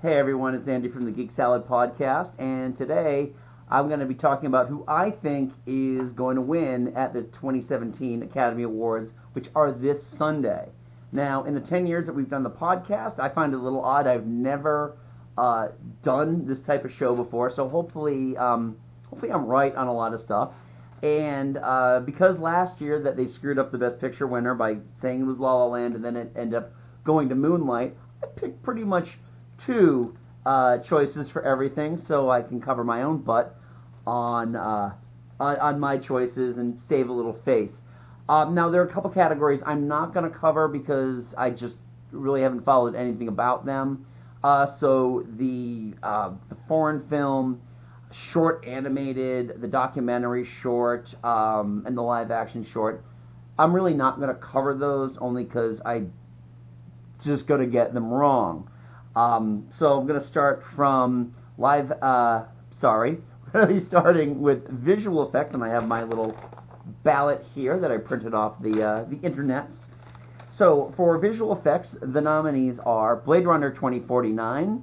Hey everyone, it's Andy from the Geek Salad podcast, and today I'm going to be talking about who I think is going to win at the 2017 Academy Awards, which are this Sunday. Now, in the 10 years that we've done the podcast, I find it a little odd. I've never done this type of show before, so hopefully I'm right on a lot of stuff. And because last year that they screwed up the Best Picture winner by saying it was La La Land and then it ended up going to Moonlight, I picked pretty much two choices for everything, so I can cover my own butt on my choices and save a little face. Now there are a couple categories I'm not going to cover because I just really haven't followed anything about them. So the foreign film, short animated, the documentary short, and the live action short, I'm really not going to cover those only because I just going to get them wrong. So I'm going to start from live, really starting with visual effects, and I have my little ballot here that I printed off the internets. So for visual effects, the nominees are Blade Runner 2049,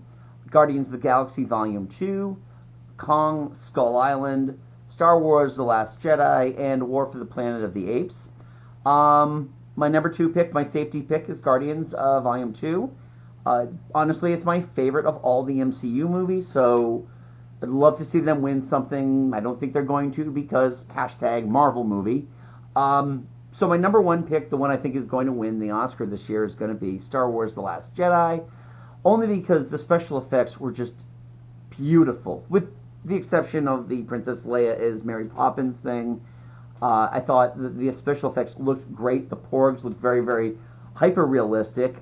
Guardians of the Galaxy Volume 2, Kong Skull Island, Star Wars The Last Jedi, and War for the Planet of the Apes. My number two pick, my safety pick, is Guardians Volume 2. Honestly, it's my favorite of all the MCU movies, so I'd love to see them win something. I don't think they're going to because hashtag Marvel movie. So my number one pick, the one I think is going to win the Oscar this year, is going to be Star Wars The Last Jedi, only because the special effects were just beautiful, with the exception of the Princess Leia is Mary Poppins thing. I thought the special effects looked great. The Porgs looked very, very hyper-realistic.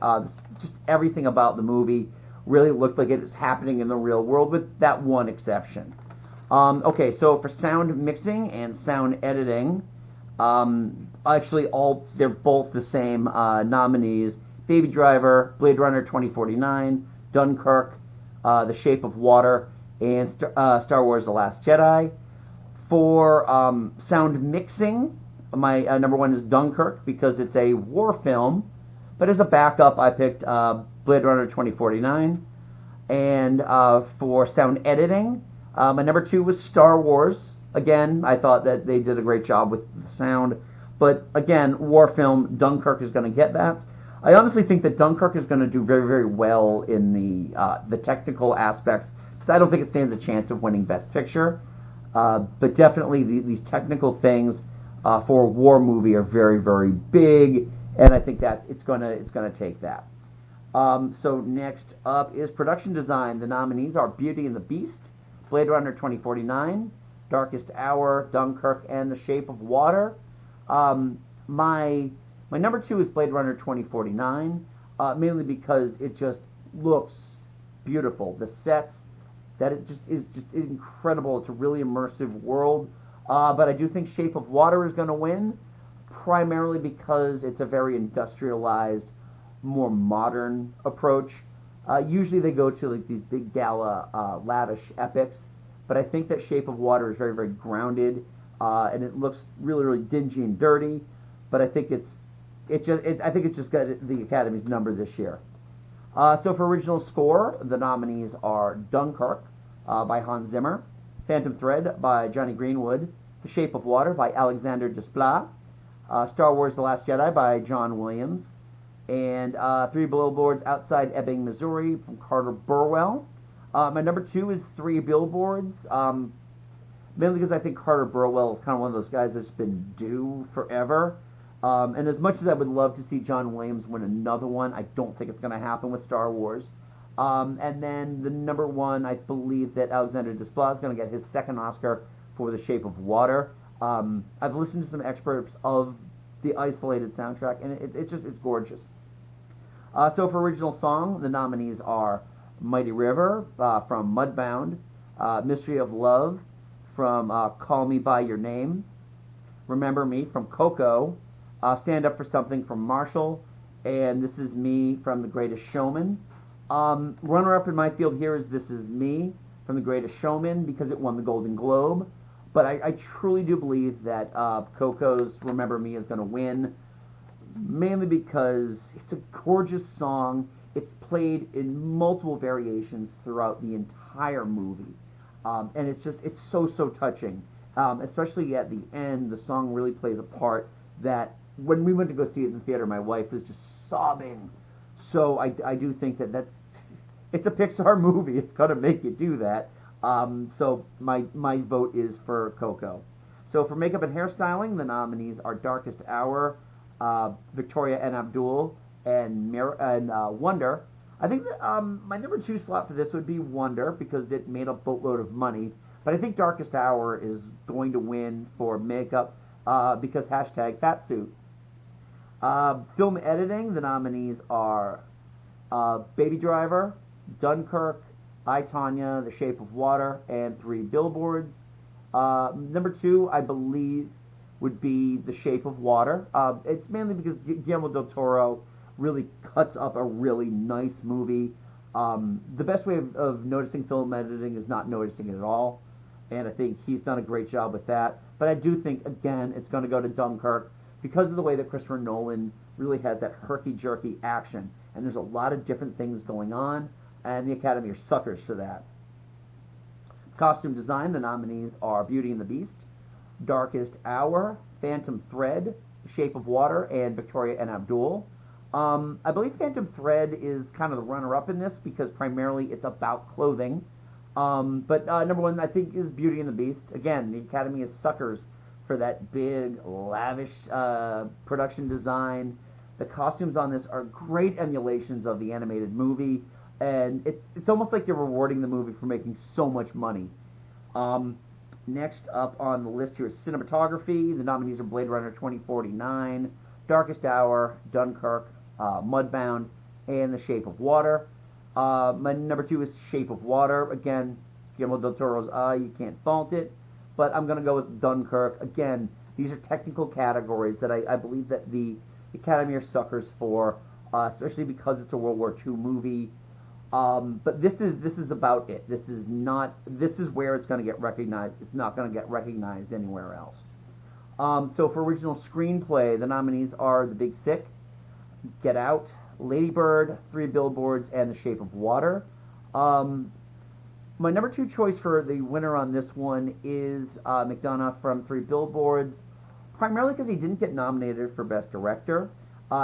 Just everything about the movie really looked like it was happening in the real world, with that one exception. Okay, so for sound mixing and sound editing, actually they're both the same nominees. Baby Driver, Blade Runner 2049, Dunkirk, The Shape of Water, and Star Wars The Last Jedi. For sound mixing, my number one is Dunkirk because it's a war film. But as a backup, I picked Blade Runner 2049. And for sound editing, my number two was Star Wars. Again, I thought that they did a great job with the sound. But again, war film, Dunkirk is going to get that. I honestly think that Dunkirk is going to do very, very well in the technical aspects, because I don't think it stands a chance of winning Best Picture. But definitely these technical things for a war movie are very, very big, and I think that it's gonna take that. So next up is production design. The nominees are Beauty and the Beast, Blade Runner 2049, Darkest Hour, Dunkirk, and The Shape of Water. My number two is Blade Runner 2049, mainly because it just looks beautiful. The sets, that it just is just incredible. It's a really immersive world. But I do think Shape of Water is going to win, primarily because it's a very industrialized, more modern approach. Usually they go to like these big gala, lavish epics, but I think that Shape of Water is very, very grounded, and it looks really, really dingy and dirty. But I think I think it's just got the Academy's number this year. So for original score, the nominees are Dunkirk by Hans Zimmer, Phantom Thread by Johnny Greenwood, The Shape of Water by Alexander Desplat, Star Wars The Last Jedi by John Williams, and Three Billboards Outside Ebbing, Missouri from Carter Burwell. My number two is Three Billboards, mainly because I think Carter Burwell is kind of one of those guys that's been due forever. And as much as I would love to see John Williams win another one, I don't think it's going to happen with Star Wars. And then the number one, I believe that Alexander Desplat is going to get his second Oscar for The Shape of Water. I've listened to some excerpts of the isolated soundtrack, and it's gorgeous. So for original song, the nominees are Mighty River from Mudbound, Mystery of Love from Call Me By Your Name, Remember Me from Coco, Stand Up for Something from Marshall, and This Is Me from The Greatest Showman. Runner-up in my field here is This Is Me from The Greatest Showman because it won the Golden Globe. But I truly do believe that Coco's Remember Me is going to win, mainly because it's a gorgeous song. It's played in multiple variations throughout the entire movie, and it's so touching. Especially at the end, the song really plays a part that when we went to go see it in the theater, my wife was just sobbing. So I do think that it's a Pixar movie. It's gonna make you do that. So my vote is for Coco. So for makeup and hairstyling, the nominees are Darkest Hour, Victoria and Abdul, and Wonder. I think that my number two slot for this would be Wonder because it made a boatload of money. But I think Darkest Hour is going to win for makeup because hashtag fatsuit. Film editing, the nominees are Baby Driver, Dunkirk, I, Tonya, The Shape of Water, and Three Billboards. Number two, I believe, would be The Shape of Water. It's mainly because Guillermo del Toro really cuts up a really nice movie. The best way of noticing film editing is not noticing it at all, and I think he's done a great job with that. But I do think, again, it's going to go to Dunkirk because of the way that Christopher Nolan really has that herky-jerky action, and there's a lot of different things going on, and the Academy are suckers for that. Costume design, the nominees are Beauty and the Beast, Darkest Hour, Phantom Thread, Shape of Water, and Victoria and Abdul. I believe Phantom Thread is kind of the runner-up in this because primarily it's about clothing. But number one, I think, is Beauty and the Beast. Again, the Academy is suckers for that big, lavish production design. The costumes on this are great emulations of the animated movie, and it's almost like you're rewarding the movie for making so much money. Next up on the list here is cinematography. The nominees are Blade Runner 2049, Darkest Hour, Dunkirk, Mudbound, and The Shape of Water. My number two is Shape of Water. Again, Guillermo del Toro's eye, you can't fault it. But I'm going to go with Dunkirk. Again, these are technical categories that I believe that the Academy are suckers for, especially because it's a World War II movie. But this is about it. This is where it's going to get recognized. It's not going to get recognized anywhere else. So for original screenplay, the nominees are The Big Sick, Get Out, Lady Bird, Three Billboards, and The Shape of Water. My number two choice for the winner on this one is McDonough from Three Billboards, primarily because he didn't get nominated for Best Director.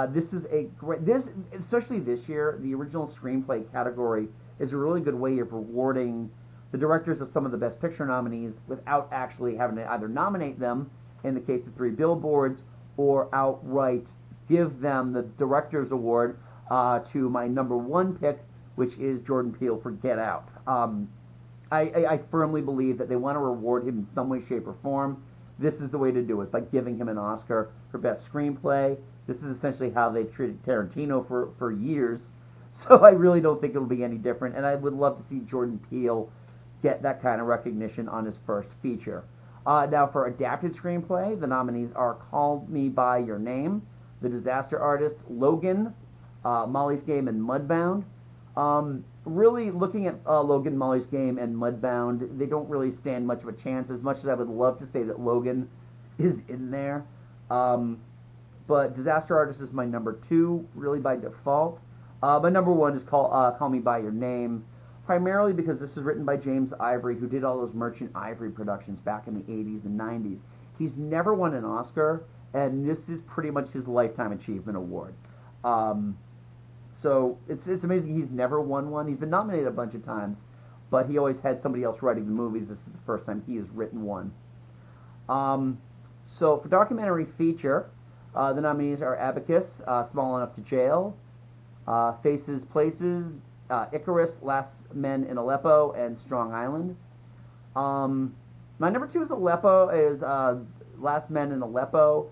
This is a great, especially this year, the original screenplay category is a really good way of rewarding the directors of some of the Best Picture nominees without actually having to either nominate them, in the case of Three Billboards, or outright give them the Director's Award to my number one pick, which is Jordan Peele for Get Out. I firmly believe that they want to reward him in some way, shape, or form. This is the way to do it, by giving him an Oscar for Best Screenplay. This is essentially how they've treated Tarantino for years. So I really don't think it'll be any different, and I would love to see Jordan Peele get that kind of recognition on his first feature. Now for adapted screenplay, the nominees are Call Me By Your Name, The Disaster Artist, Logan, Molly's Game, and Mudbound. Really looking at Logan, Molly's Game, and Mudbound, they don't really stand much of a chance, as much as I would love to say that Logan is in there. But Disaster Artist is my number two, really by default. My number one is Call Me By Your Name, primarily because this is written by James Ivory, who did all those Merchant Ivory productions back in the 80s and 90s. He's never won an Oscar, and this is pretty much his Lifetime Achievement Award. So it's amazing he's never won one. He's been nominated a bunch of times, but he always had somebody else writing the movies. This is the first time he has written one. So for documentary feature, the nominees are Abacus, Small Enough to Jail, Faces, Places, Icarus, Last Men in Aleppo, and Strong Island. My number two is Last Men in Aleppo,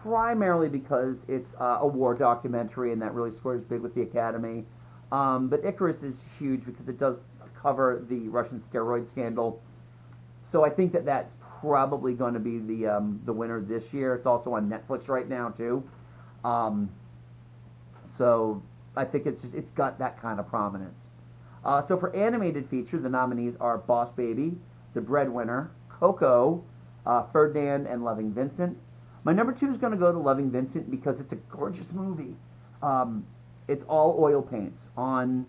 primarily because it's a war documentary and that really scores big with the Academy. But Icarus is huge because it does cover the Russian steroid scandal. So I think that that's probably going to be the winner this year. It's also on Netflix right now too. So I think it's got that kind of prominence. So for animated feature, the nominees are Boss Baby, The Breadwinner, Coco, Ferdinand, and Loving Vincent. My number two is going to go to Loving Vincent because it's a gorgeous movie. It's all oil paints on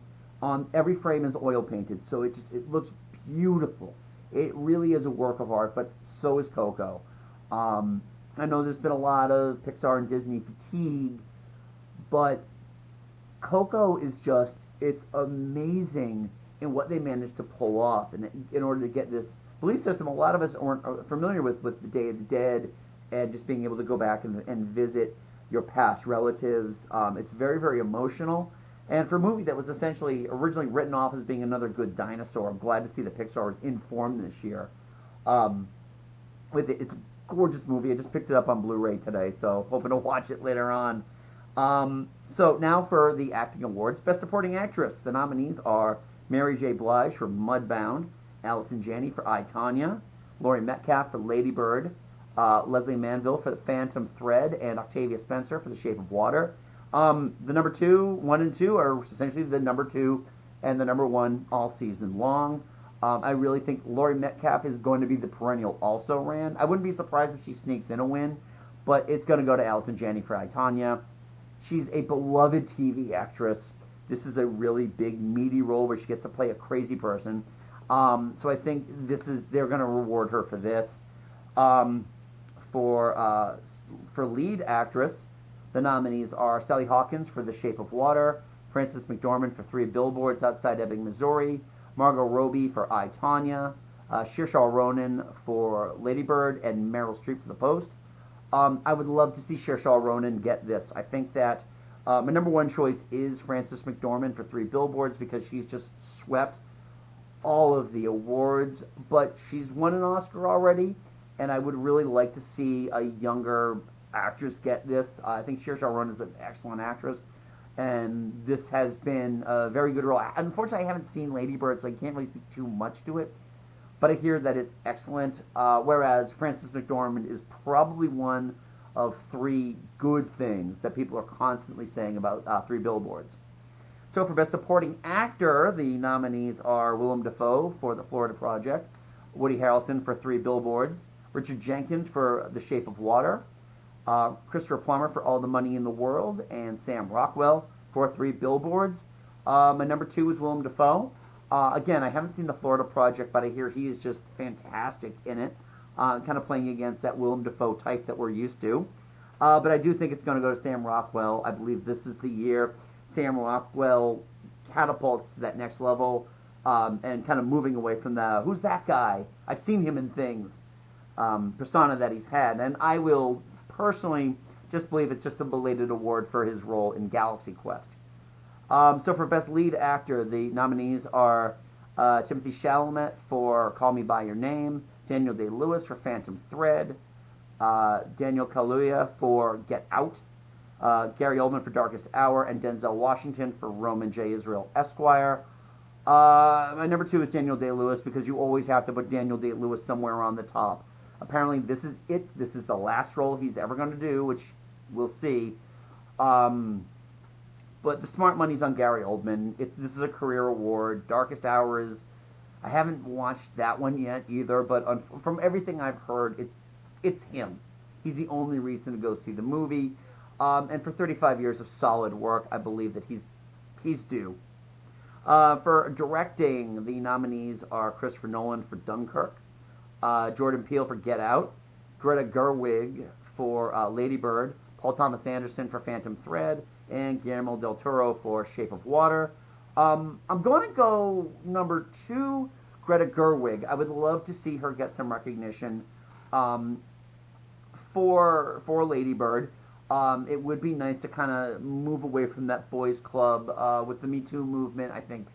every frame is oil painted, so it looks beautiful. It really is a work of art, but so is Coco. Um, I know there's been a lot of Pixar and Disney fatigue, but Coco is just, it's amazing in what they managed to pull off in order to get this belief system. A lot of us aren't familiar with the Day of the Dead and just being able to go back and visit your past relatives. It's very, very emotional. And for a movie that was essentially originally written off as being another good dinosaur, I'm glad to see that Pixar is in form this year. Um, with it, it's a gorgeous movie. I just picked it up on Blu-ray today, so hoping to watch it later on. So now for the acting awards. Best Supporting Actress. The nominees are Mary J. Blige for Mudbound, Allison Janney for I, Tonya, Laurie Metcalf for Lady Bird, Leslie Manville for The Phantom Thread, and Octavia Spencer for The Shape of Water. The number two, one and two are essentially the number two and the number one all season long. I really think Laurie Metcalf is going to be the perennial also ran. I wouldn't be surprised if she sneaks in a win, but it's going to go to Allison Janney for I, Tonya. She's a beloved TV actress. This is a really big, meaty role where she gets to play a crazy person. So I think they're going to reward her for this. Um, for lead actress, the nominees are Sally Hawkins for The Shape of Water, Frances McDormand for Three Billboards Outside Ebbing, Missouri, Margot Robbie for I, Tonya, Saoirse Ronan for Lady Bird, and Meryl Streep for The Post. I would love to see Saoirse Ronan get this. I think that my number one choice is Frances McDormand for Three Billboards because she's just swept all of the awards, but she's won an Oscar already, and I would really like to see a younger actress get this. I think Saoirse Ronan is an excellent actress, and this has been a very good role. Unfortunately, I haven't seen Lady Bird, so I can't really speak too much to it, but I hear that it's excellent, whereas Frances McDormand is probably one of three good things that people are constantly saying about Three Billboards. So for Best Supporting Actor, the nominees are Willem Dafoe for The Florida Project, Woody Harrelson for Three Billboards, Richard Jenkins for The Shape of Water, Christopher Plummer for All the Money in the World, and Sam Rockwell for Three Billboards. My number two is Willem Dafoe. Again, I haven't seen The Florida Project, but I hear he is just fantastic in it, kind of playing against that Willem Dafoe type that we're used to. But I do think it's going to go to Sam Rockwell. I believe this is the year Sam Rockwell catapults to that next level, and kind of moving away from the who's that guy? I've seen him in things persona that he's had, and I will personally just believe it's just a belated award for his role in Galaxy Quest. So for Best Lead Actor, the nominees are Timothy Chalamet for Call Me By Your Name, Daniel Day-Lewis for Phantom Thread, Daniel Kaluuya for Get Out, Gary Oldman for Darkest Hour, and Denzel Washington for Roman J. Israel Esquire. My number two is Daniel Day-Lewis because you always have to put Daniel Day-Lewis somewhere on the top. Apparently, this is it. This is the last role he's ever going to do, which we'll see. But the smart money's on Gary Oldman. This is a career award. Darkest Hour is... I haven't watched that one yet either, but from everything I've heard, it's him. He's the only reason to go see the movie. And for 35 years of solid work, I believe that he's due. For directing, the nominees are Christopher Nolan for Dunkirk, Jordan Peele for Get Out, Greta Gerwig for Lady Bird, Paul Thomas Anderson for Phantom Thread, and Guillermo del Toro for Shape of Water. I'm going to go number two, Greta Gerwig. I would love to see her get some recognition for Lady Bird. It would be nice to kind of move away from that boys club with the Me Too movement. I think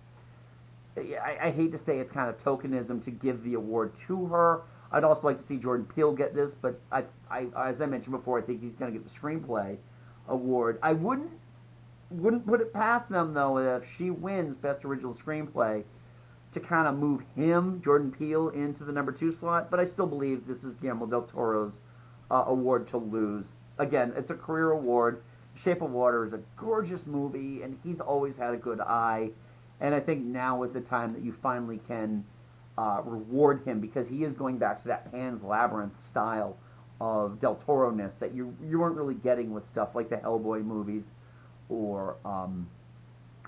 I hate to say it's kind of tokenism to give the award to her. I'd also like to see Jordan Peele get this, but as I mentioned before, I think he's going to get the screenplay award. I wouldn't put it past them though if she wins Best Original Screenplay to kind of move him, Jordan Peele, into the number two slot. But I still believe this is Guillermo del Toro's award to lose. Again, it's a career award. Shape of Water is a gorgeous movie, and he's always had a good eye. And I think now is the time that you finally can reward him because he is going back to that Pan's Labyrinth style of Del Toro-ness that you weren't really getting with stuff like the Hellboy movies or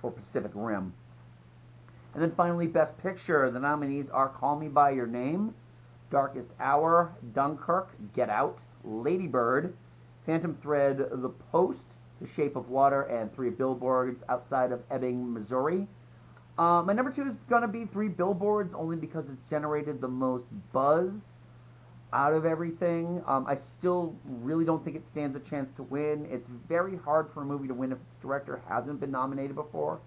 Pacific Rim. And then finally, Best Picture. The nominees are Call Me By Your Name, Darkest Hour, Dunkirk, Get Out, Lady Bird, Phantom Thread, The Post, The Shape of Water, and Three Billboards Outside of Ebbing, Missouri. My number 2 is going to be Three Billboards, only because it's generated the most buzz out of everything. I still really don't think it stands a chance to win. It's very hard for a movie to win if its director hasn't been nominated before.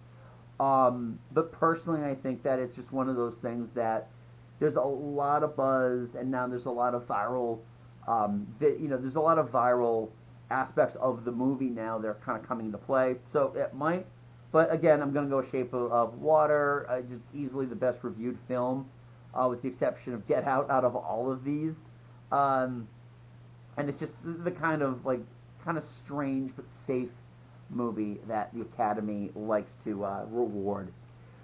But personally, I think that it's just one of those things that there's a lot of buzz, and now there's a lot of viral, there's a lot of viral aspects of the movie now that are kind of coming into play. So it might, but again, I'm going to go Shape of Water, just easily the best reviewed film, with the exception of Get Out of all of these. And it's just the kind of strange but safe movie that the Academy likes to reward.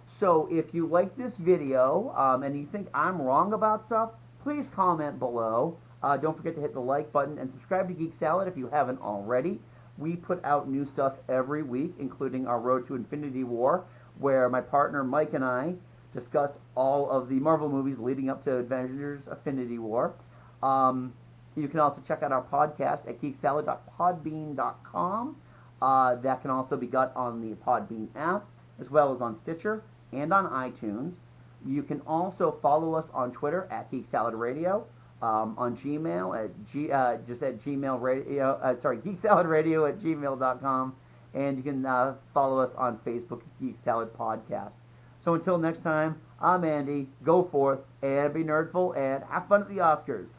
So if you like this video and you think I'm wrong about stuff, please comment below. Don't forget to hit the like button and subscribe to Geek Salad if you haven't already. We put out new stuff every week, including our Road to Infinity War, where my partner Mike and I discuss all of the Marvel movies leading up to Avengers Infinity War. You can also check out our podcast at geeksalad.podbean.com. That can also be got on the Podbean app, as well as on Stitcher and on iTunes. You can also follow us on Twitter at Geek Salad Radio, on Gmail at Gmail Radio. Geek Salad Radio at gmail.com, and you can follow us on Facebook at Geek Salad Podcast. So until next time, I'm Andy. Go forth and be nerdful and have fun at the Oscars.